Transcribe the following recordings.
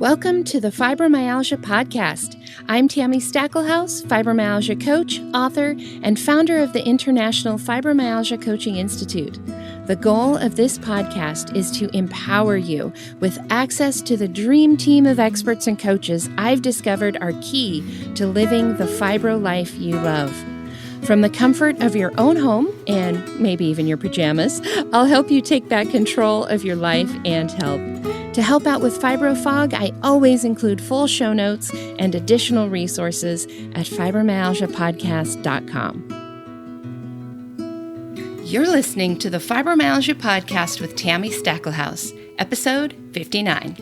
Welcome to the Fibromyalgia Podcast. I'm Tami, fibromyalgia coach, author, and founder of the International Fibromyalgia Coaching Institute. The goal of this podcast is to empower you with access to the dream team of experts and coaches I've discovered are key to living the fibro life you love. From the comfort of your own home, and maybe even your pajamas, I'll help you take back control of your life and health. To help out with Fibro Fog, I always include full show notes and additional resources at fibromyalgiapodcast.com. You're listening to the Fibromyalgia Podcast with Tami, episode 59.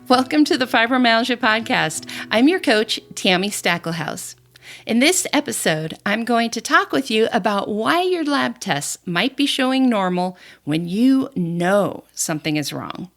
Welcome to the Fibromyalgia Podcast. I'm your coach, Tami. In this episode, I'm going to talk with you about why your lab tests might be showing normal when you know something is wrong.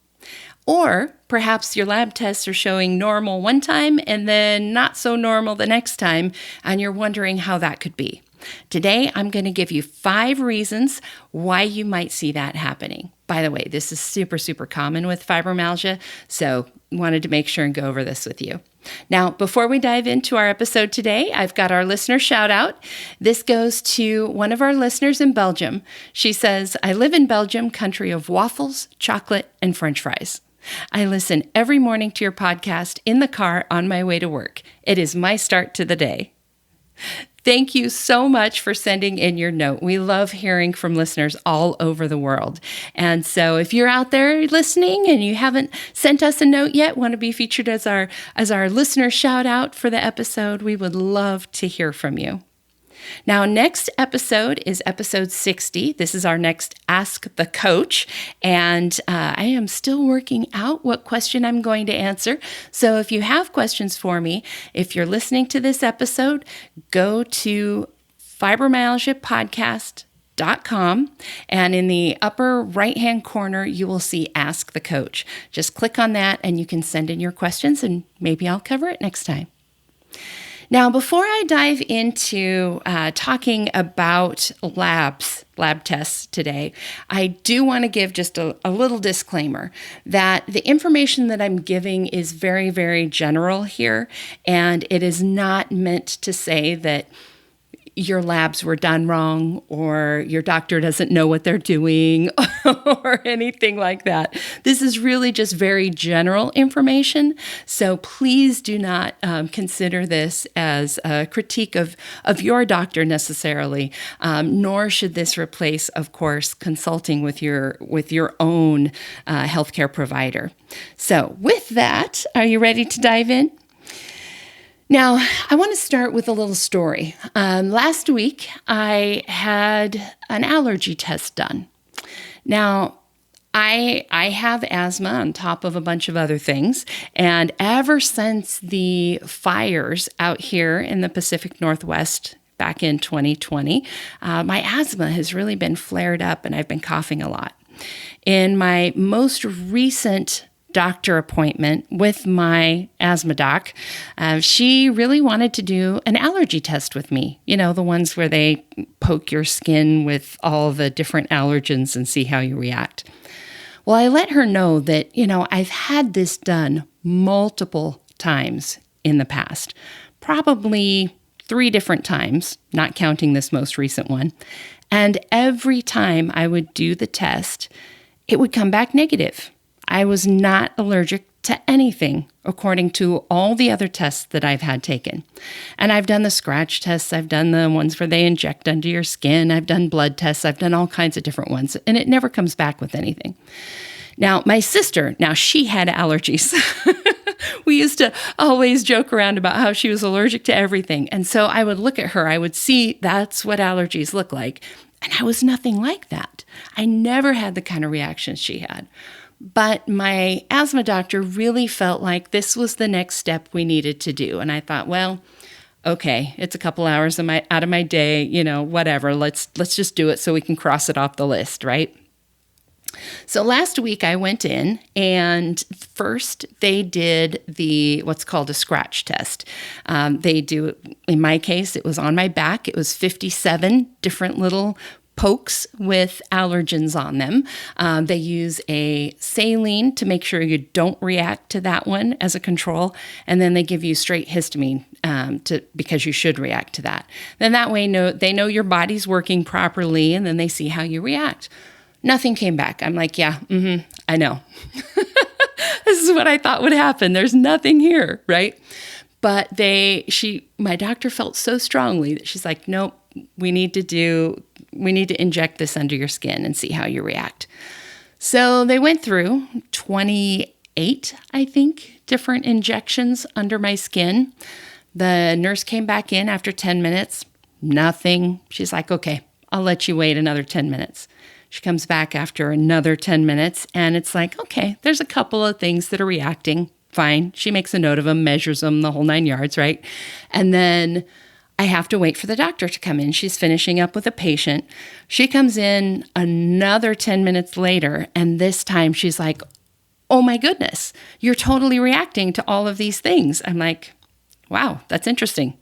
Or perhaps your lab tests are showing normal one time and then not so normal the next time, and you're wondering how that could be. Today, I'm going to give you 5 reasons why you might see that happening. By the way, this is super common with fibromyalgia, so wanted to make sure and go over this with you. Now, before we dive into our episode today, I've got our listener shout out. This goes to one of our listeners in Belgium. She says, I live in Belgium, country of waffles, chocolate, and French fries. I listen every morning to your podcast in the car on my way to work. It is my start to the day. Thank you so much for sending in your note. We love hearing from listeners all over the world. And so if you're out there listening and you haven't sent us a note yet, want to be featured as our listener shout out for the episode, we would love to hear from you. Now, next episode is episode 60. This is our next Ask the Coach, and I am still working out what question I'm going to answer. So if you have questions for me, if you're listening to this episode, go to fibromyalgiapodcast.com, and in the upper right-hand corner, you will see Ask the Coach. Just click on that, and you can send in your questions, and maybe I'll cover it next time. Now, before I dive into talking about lab tests today, I do want to give just a little disclaimer that the information that I'm giving is very, very general here, and it is not meant to say that your labs were done wrong or your doctor doesn't know what they're doing or anything like that. This is really just very general information. So please do not consider this as a critique of your doctor necessarily, nor should this replace, of course, consulting with your own healthcare provider. So with that, are you ready to dive in? Now, I want to start with a little story. Last week, I had an allergy test done. Now, I have asthma on top of a bunch of other things, and ever since the fires out here in the Pacific Northwest back in 2020, my asthma has really been flared up, and I've been coughing a lot. In my most recent doctor appointment with my asthma doc, she really wanted to do an allergy test with me. You know, the ones where they poke your skin with all the different allergens and see how you react. Well, I let her know that, I've had this done multiple times in the past, probably 3 different times, not counting this most recent one. And every time I would do the test, it would come back negative. I was not allergic to anything, according to all the other tests that I've had taken. And I've done the scratch tests, I've done the ones where they inject under your skin, I've done blood tests, I've done all kinds of different ones, and it never comes back with anything. Now, my sister, she had allergies. We used to always joke around about how she was allergic to everything. And so I would look at her, I would see that's what allergies look like. And I was nothing like that. I never had the kind of reactions she had. But my asthma doctor really felt like this was the next step we needed to do. And I thought, well, okay, it's a couple hours out of my day, whatever. Let's just do it so we can cross it off the list, right? So last week I went in, and first they did what's called a scratch test. They do, in my case, it was on my back. It was 57 different little pokes with allergens on them. They use a saline to make sure you don't react to that one as a control. And then they give you straight histamine because you should react to that. Then that way they know your body's working properly, and then they see how you react. Nothing came back. I'm like, yeah, I know. This is what I thought would happen. There's nothing here, right? But my doctor felt so strongly that she's like, nope, we need to inject this under your skin and see how you react. So they went through 28, I think, different injections under my skin. The nurse came back in after 10 minutes, nothing. She's like, okay, I'll let you wait another 10 minutes. She comes back after another 10 minutes, and it's like, okay, there's a couple of things that are reacting. Fine. She makes a note of them, measures them, the whole 9 yards, right? And then I have to wait for the doctor to come in. She's finishing up with a patient. She comes in another 10 minutes later, and this time she's like, oh my goodness, you're totally reacting to all of these things. I'm like, wow, that's interesting.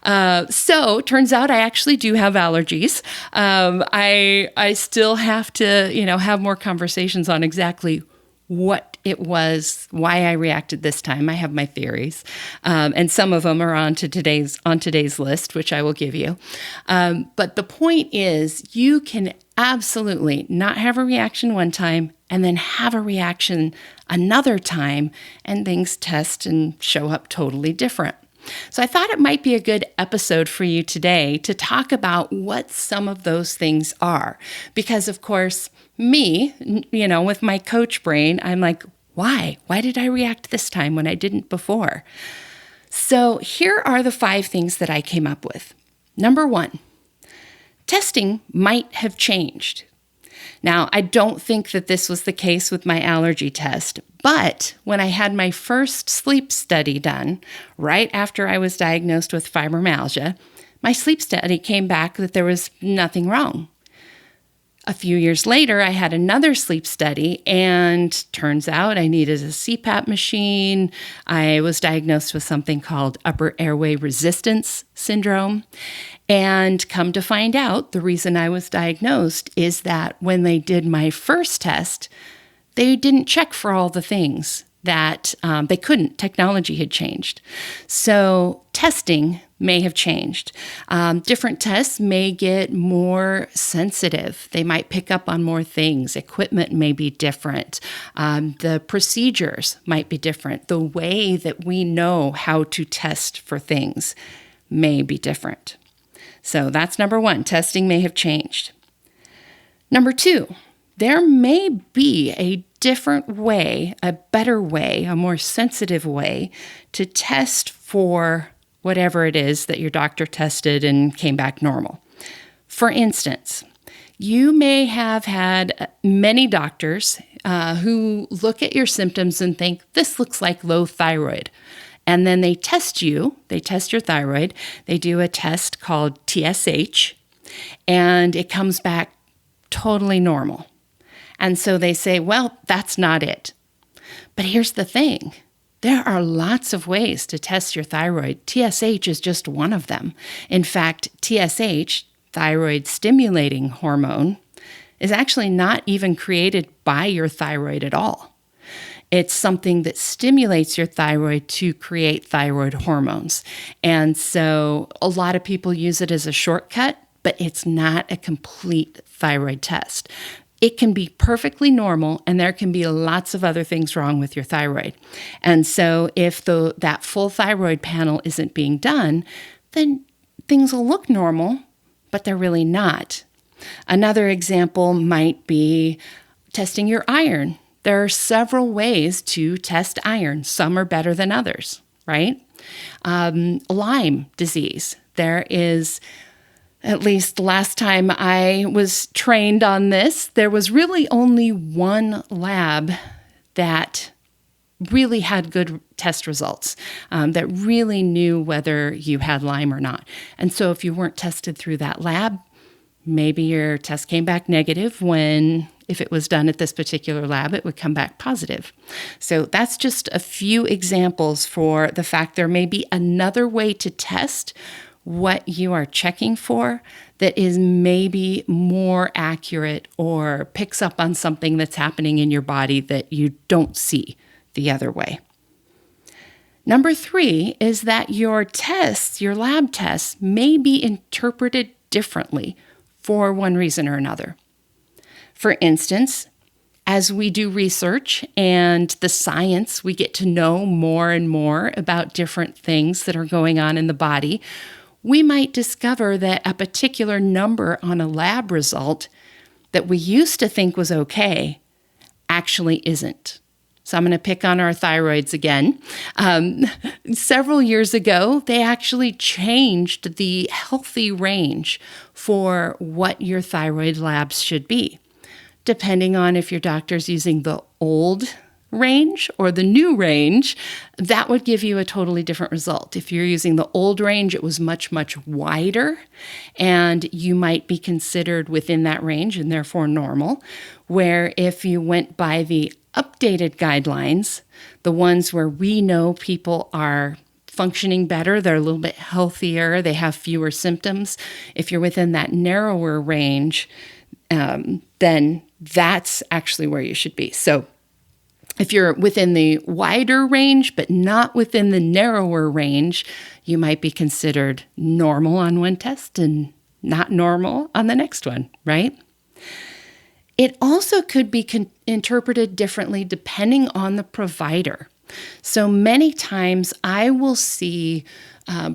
So turns out I actually do have allergies. I still have to, have more conversations on exactly what it was, why I reacted this time. I have my theories, and some of them are on today's list, which I will give you. But the point is, you can absolutely not have a reaction one time and then have a reaction another time, and things test and show up totally different. So I thought it might be a good episode for you today to talk about what some of those things are. Because of course, me, with my coach brain, I'm like, why? Why did I react this time when I didn't before? So here are the 5 things that I came up with. Number 1, testing might have changed. Now, I don't think that this was the case with my allergy test, but when I had my first sleep study done, right after I was diagnosed with fibromyalgia, my sleep study came back that there was nothing wrong. A few years later, I had another sleep study, and turns out I needed a CPAP machine. I was diagnosed with something called upper airway resistance syndrome. And come to find out, the reason I was diagnosed is that when they did my first test, they didn't check for all the things that they couldn't. Technology had changed. So testing may have changed. Different tests may get more sensitive. They might pick up on more things. Equipment may be different. The procedures might be different. The way that we know how to test for things may be different. So that's number 1. Testing may have changed. Number 2, there may be a different way, a better way, a more sensitive way to test for whatever it is that your doctor tested and came back normal. For instance, you may have had many doctors who look at your symptoms and think, this looks like low thyroid. And then they test your thyroid. They do a test called TSH, and it comes back totally normal. And so they say, well, that's not it. But here's the thing. There are lots of ways to test your thyroid. TSH is just one of them. In fact, TSH, thyroid stimulating hormone, is actually not even created by your thyroid at all. It's something that stimulates your thyroid to create thyroid hormones. And so a lot of people use it as a shortcut, but it's not a complete thyroid test. It can be perfectly normal, and there can be lots of other things wrong with your thyroid. And so if that full thyroid panel isn't being done, then things will look normal, but they're really not. Another example might be testing your iron. There are several ways to test iron. Some are better than others, right? Lyme disease. There is, at least last time I was trained on this, there was really only one lab that really had good test results, that really knew whether you had Lyme or not. And so if you weren't tested through that lab, maybe your test came back negative when, if it was done at this particular lab, it would come back positive. So that's just a few examples for the fact there may be another way to test what you are checking for that is maybe more accurate or picks up on something that's happening in your body that you don't see the other way. Number 3 is that your tests, your lab tests, may be interpreted differently for one reason or another. For instance, as we do research and the science, we get to know more and more about different things that are going on in the body, we might discover that a particular number on a lab result that we used to think was okay actually isn't. So I'm going to pick on our thyroids again. Several years ago, they actually changed the healthy range for what your thyroid labs should be, depending on if your doctor's using the old range or the new range. That would give you a totally different result. If you're using the old range, it was much, much wider, and you might be considered within that range and therefore normal. Where if you went by the updated guidelines, the ones where we know people are functioning better, they're a little bit healthier, they have fewer symptoms. If you're within that narrower range, then that's actually where you should be. So if you're within the wider range, but not within the narrower range, you might be considered normal on one test and not normal on the next one, right? It also could be interpreted differently depending on the provider. So many times I will see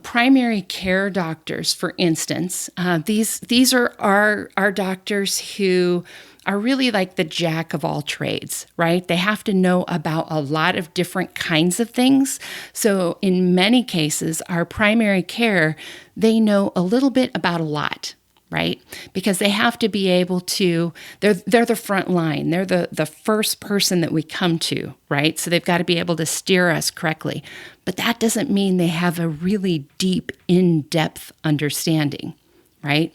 primary care doctors, for instance. These are our doctors who are really like the jack of all trades, right? They have to know about a lot of different kinds of things. So in many cases, our primary care, they know a little bit about a lot, right? Because they have to be able to, they're the front line. They're the first person that we come to, right? So they've got to be able to steer us correctly. But that doesn't mean they have a really deep, in-depth understanding, right?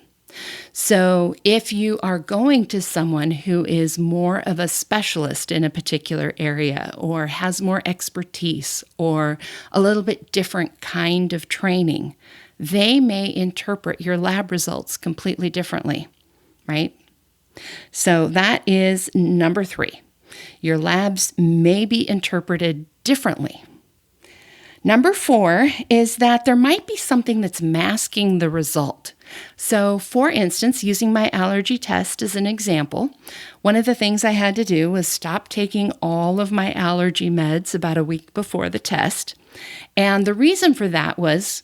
So if you are going to someone who is more of a specialist in a particular area or has more expertise or a little bit different kind of training, they may interpret your lab results completely differently, right? So that is number 3. Your labs may be interpreted differently. Number 4 is that there might be something that's masking the result. So, for instance, using my allergy test as an example, one of the things I had to do was stop taking all of my allergy meds about a week before the test. And the reason for that was,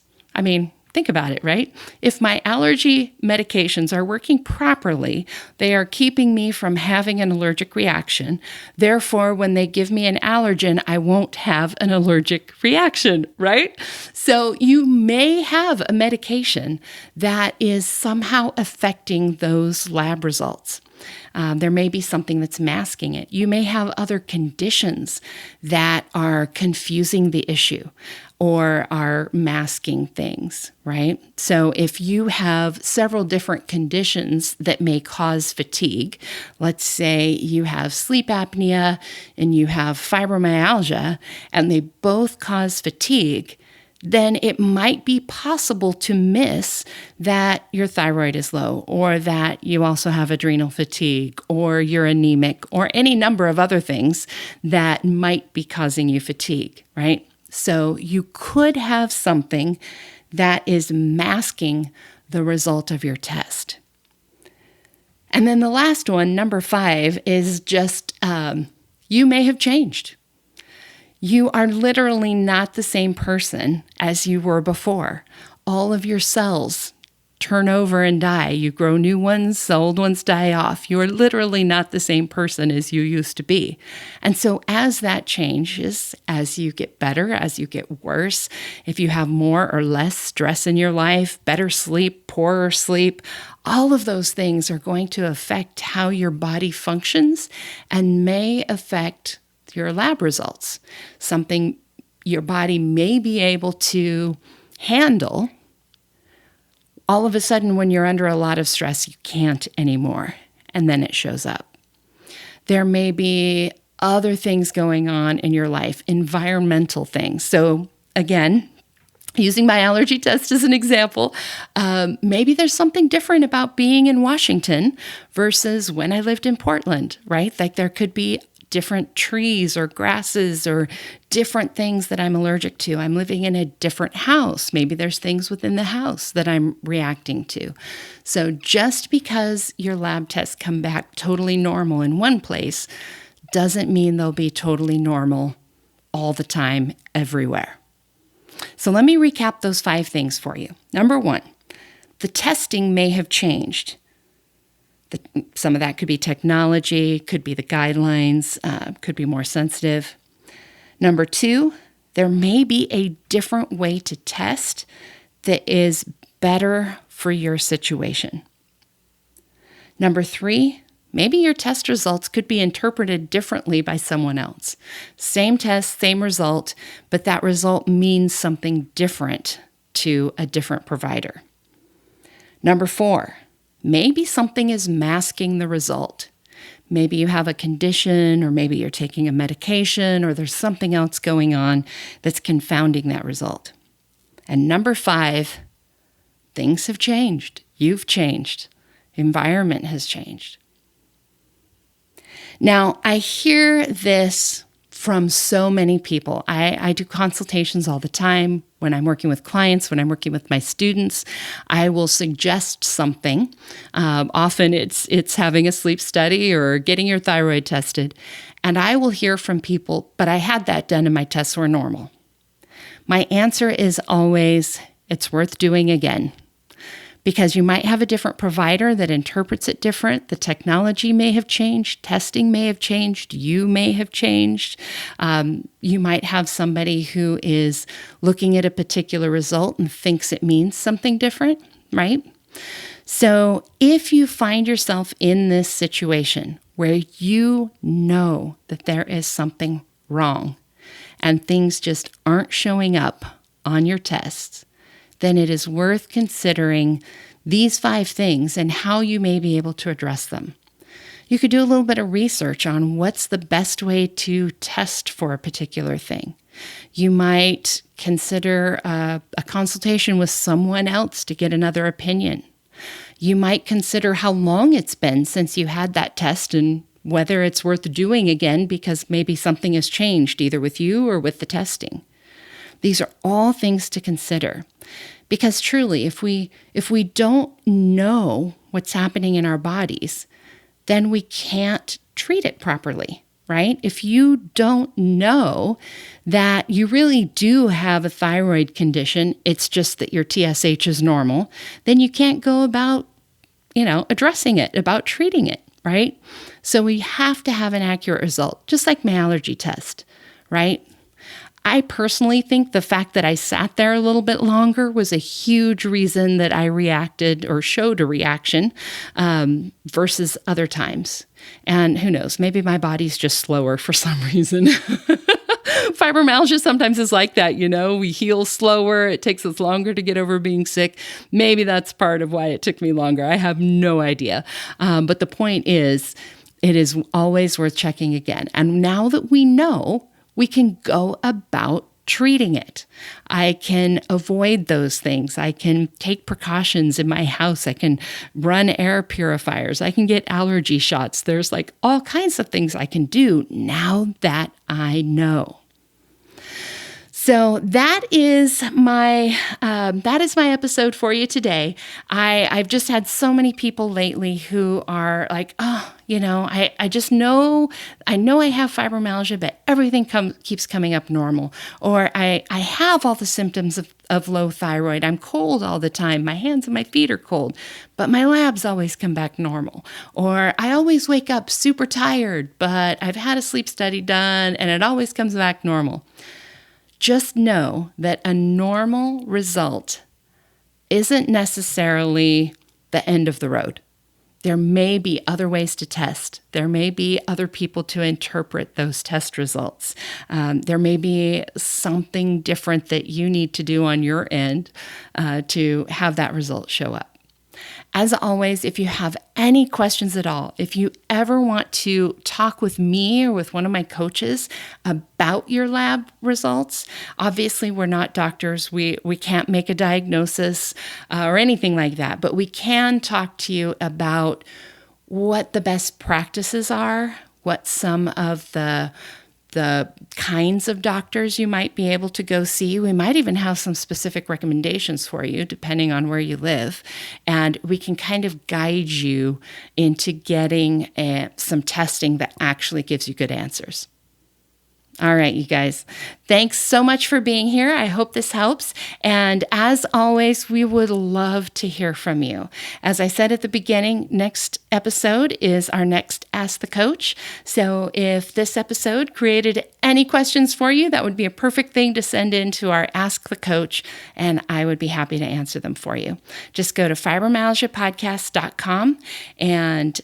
think about it, right? If my allergy medications are working properly, they are keeping me from having an allergic reaction. Therefore, when they give me an allergen, I won't have an allergic reaction, right? So you may have a medication that is somehow affecting those lab results. There may be something that's masking it. You may have other conditions that are confusing the issue or are masking things, right? So if you have several different conditions that may cause fatigue, let's say you have sleep apnea and you have fibromyalgia, and they both cause fatigue, then it might be possible to miss that your thyroid is low, or that you also have adrenal fatigue, or you're anemic, or any number of other things that might be causing you fatigue, right? So you could have something that is masking the result of your test. And then the last one, number 5, is just you may have changed. You are literally not the same person as you were before. All of your cells turn over and die. You grow new ones, the old ones die off. You are literally not the same person as you used to be. And so as that changes, as you get better, as you get worse, if you have more or less stress in your life, better sleep, poorer sleep, all of those things are going to affect how your body functions and may affect your lab results. Something your body may be able to handle. All of a sudden, when you're under a lot of stress, you can't anymore, and then it shows up. There may be other things going on in your life, environmental things. So again, Using my allergy test as an example, maybe there's something different about being in Washington versus when I lived in Portland, right? Like there could be different trees or grasses or different things that I'm allergic to. I'm living in a different house. Maybe there's things within the house that I'm reacting to. So just because your lab tests come back totally normal in one place doesn't mean they'll be totally normal all the time, everywhere. So let me recap those 5 things for you. Number 1, the testing may have changed. Some of that could be technology, could be the guidelines, could be more sensitive. Number 2, there may be a different way to test that is better for your situation. Number 3, maybe your test results could be interpreted differently by someone else. Same test, same result, but that result means something different to a different provider. Number 4, maybe something is masking the result. Maybe you have a condition, or maybe you're taking a medication, or there's something else going on that's confounding that result. And number 5, things have changed. You've changed. Environment has changed. Now, I hear this from so many people. I do consultations all the time when I'm working with clients, when I'm working with my students. I will suggest something. Often it's having a sleep study or getting your thyroid tested. And I will hear from people, but I had that done and my tests were normal. My answer is always, it's worth doing again. Because you might have a different provider that interprets it different. The technology may have changed. Testing may have changed. You may have changed. You might have somebody who is looking at a particular result and thinks it means something different, right? So if you find yourself in this situation where you know that there is something wrong and things just aren't showing up on your tests, then it is worth considering these 5 things and how you may be able to address them. You could do a little bit of research on what's the best way to test for a particular thing. You might consider a consultation with someone else to get another opinion. You might consider how long it's been since you had that test and whether it's worth doing again because maybe something has changed either with you or with the testing. These are all things to consider because truly, if we don't know what's happening in our bodies, then we can't treat it properly, right? If you don't know that you really do have a thyroid condition, it's just that your TSH is normal, then you can't go about, addressing it, about treating it, right? So we have to have an accurate result, just like my allergy test, right? I personally think the fact that I sat there a little bit longer was a huge reason that I reacted or showed a reaction versus other times. And who knows, maybe my body's just slower for some reason. Fibromyalgia sometimes is like that, we heal slower. It takes us longer to get over being sick. Maybe that's part of why it took me longer. I have no idea. But the point is, it is always worth checking again. And now that we know, we can go about treating it. I can avoid those things. I can take precautions in my house. I can run air purifiers. I can get allergy shots. There's all kinds of things I can do now that I know. So that is my episode for you today. I've just had so many people lately who are like, I just know, I have fibromyalgia, but everything keeps coming up normal. Or I have all the symptoms of low thyroid. I'm cold all the time. My hands and my feet are cold, but my labs always come back normal. Or I always wake up super tired, but I've had a sleep study done and it always comes back normal. Just know that a normal result isn't necessarily the end of the road. There may be other ways to test. There may be other people to interpret those test results. There may be something different that you need to do on your end to have that result show up. As always, if you have any questions at all, if you ever want to talk with me or with one of my coaches about your lab results, obviously we're not doctors. We can't make a diagnosis or anything like that, but we can talk to you about what the best practices are, what some of the kinds of doctors you might be able to go see. We might even have some specific recommendations for you, depending on where you live. And we can kind of guide you into getting some testing that actually gives you good answers. All right, you guys, thanks so much for being here. I hope this helps. And as always, we would love to hear from you. As I said at the beginning, next episode is our next Ask the Coach. So if this episode created any questions for you, that would be a perfect thing to send into our Ask the Coach, and I would be happy to answer them for you. Just go to fibromyalgiapodcast.com, and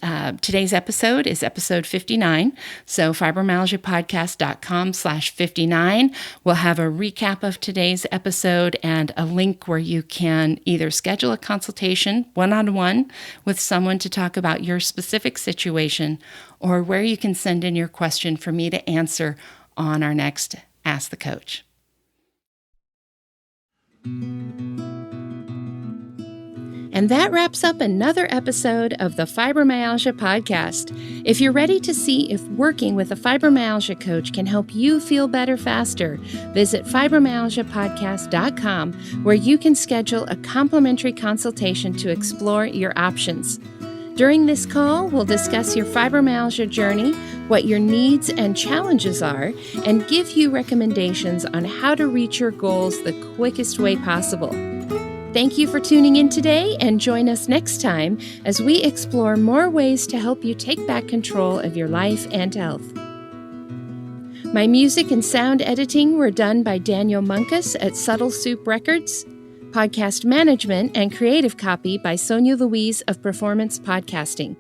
today's episode is episode 59. So fibromyalgiapodcast.com/59. We'll have a recap of today's episode and a link where you can either schedule a consultation one-on-one with someone to talk about your specific situation, or where you can send in your question for me to answer on our next Ask the Coach. And that wraps up another episode of the Fibromyalgia Podcast. If you're ready to see if working with a fibromyalgia coach can help you feel better faster, visit fibromyalgiapodcast.com, where you can schedule a complimentary consultation to explore your options. During this call, we'll discuss your fibromyalgia journey, what your needs and challenges are, and give you recommendations on how to reach your goals the quickest way possible. Thank you for tuning in today, and join us next time as we explore more ways to help you take back control of your life and health. My music and sound editing were done by Daniel Munkus at Subtle Soup Records. Podcast management and creative copy by Sonia Louise of Performance Podcasting.